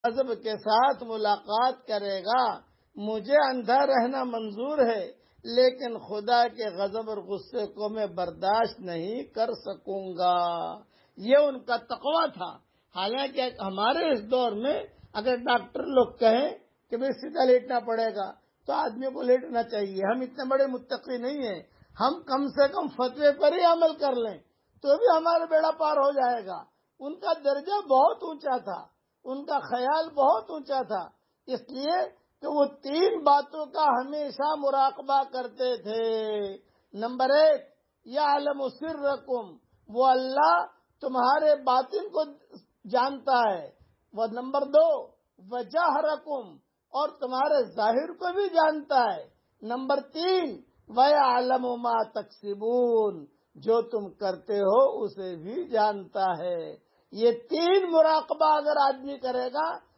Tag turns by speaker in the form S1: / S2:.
S1: غضب کے ساتھ ملاقات کرے گا. مجھے اندھا رہنا منظور ہے لیکن خدا کے غضب اور غصے کو میں برداشت نہیں کر سکوں گا. یہ ان کا تقویٰ تھا. حالانکہ ہمارے اس دور میں اگر ڈاکٹر لوگ کہیں کہ بھئی سیدھا لیٹنا پڑے گا تو آدمی کو لیٹنا چاہیے. ہم اتنے بڑے متقی نہیں ہیں. ہم کم سے کم فتوے پر ہی عمل کر لیں تو بھی ہمارا بیڑا پار ہو جائے گا. ان کا درجہ بہت اونچا تھا. ان کا خیال بہت اونچا تھا. اس لیے کہ وہ 3 باتوں کا ہمیشہ مراقبہ کرتے تھے. نمبر 1، یعلم سرکم، وہ اللہ تمہارے باطن کو جانتا ہے. وہ نمبر 2، وجہرکم، اور تمہارے ظاہر کو بھی جانتا ہے. نمبر 3، وَيَعْلَمُ مَا تَكْسِبُونَ، جو تم کرتے ہو اسے بھی جانتا ہے. یہ 3 مراقبہ اگر آدمی کرے گا